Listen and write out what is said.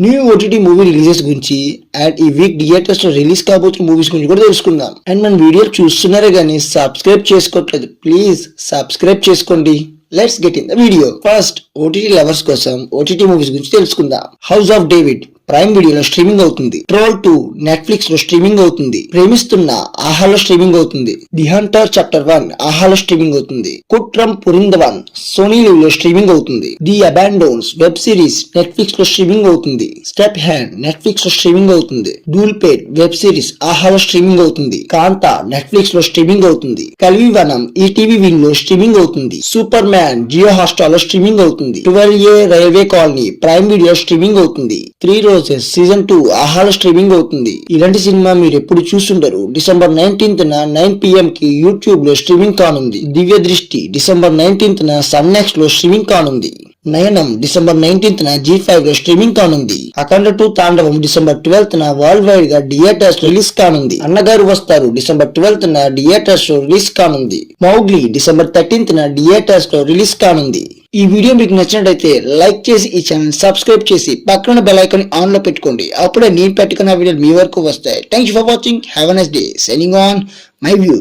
New OTT movie releases గురించి and ఈ week theatres లో రిలీజ్ కాబోతున్న మూవీస్ గురించి కూడా తెలుసుకుందాం. అండ్ మన వీడియో చూస్తున్నారే కానీ సబ్స్క్రైబ్ చేసుకోవట్లేదు, ప్లీజ్ సబ్స్క్రైబ్ చేసుకోండి. Let's get in the video. First OTT lovers కోసం ఓటీటీ మూవీస్ గురించి తెలుసుకుందాం. హౌస్ ఆఫ్ డేవిడ్ ప్రైమ్ వీడియోలో స్ట్రీమింగ్ అవుతుంది. ట్రోల్ 2 నెట్ఫ్లిక్స్ లో స్ట్రీమింగ్ అవుతుంది. ప్రేమిస్తున్న ఆహాలో స్ట్రీమింగ్ అవుతుంది. ది హంటర్ చాప్టర్ 1 ఆహాలో స్ట్రీమింగ్ అవుతుంది. కుట్రం పురిందవన్ సోనీ లివ్ లో స్ట్రీమింగ్ అవుతుంది. ది అబాండోన్స్ వెబ్ సిరీస్ నెట్ఫ్లిక్స్ లో స్ట్రీమింగ్ అవుతుంది. స్టెప్ హ్యాండ్ నెట్ఫ్లిక్స్ లో స్ట్రీమింగ్ అవుతుంది. డూల్పేట్ వెబ్ సిరీస్ ఆహాలో స్ట్రీమింగ్ అవుతుంది. కాంతా నెట్ఫ్లిక్స్ లో స్ట్రీమింగ్ అవుతుంది. కల్వివనం ఈటీవీ విన్ లో స్ట్రీమింగ్ అవుతుంది. సూపర్ మ్యాన్ జియో హాట్స్టార్ లో స్ట్రీమింగ్ అవుతుంది. 12A railway colony prime video streaming అవుతుంది. 3 రోజెస్ సీజన్ 2 ఆహాలో స్ట్రీమింగ్ అవుతుంది. ఇలాంటి సినిమా మీరు ఎప్పుడు చూస్తుంటారు. డిసెంబర్ 19th 9 PM కి యూట్యూబ్ లో స్ట్రీమింగ్ కానుంది. దివ్య దృష్టి డిసెంబర్ 19th సన్ నెక్స్ట్ లో స్ట్రీమింగ్ కానుంది. నయనం డిసెంబర్ 19th G5 లో స్ట్రీమింగ్ కానుంది. అఖండ 2 తాండవం డిసెంబర్ 12th వరల్డ్ వైడ్ గా థియేటర్స్ రిలీజ్ కానుంది. అన్నగారు వస్తారు డిసెంబర్ 12th థియేటర్స్ లో రిలీజ్ కానుంది. మౌగ్లీ డిసెంబర్ 13th థియేటర్స్ లో రిలీజ్ కానుంది. ఈ వీడియో మీకు నచ్చినట్లయితే లైక్ చేసి ఈ ఛానల్ సబ్స్క్రైబ్ చేసి పక్కన బెల్ ఐకాన్ ఆన్ లో పెట్టుకోండి. అప్పుడే నేను పెట్టుకున్న వీడియోలు మీ వరకు వస్తాయి. Thank you for watching. Have a nice day. Signing on my view.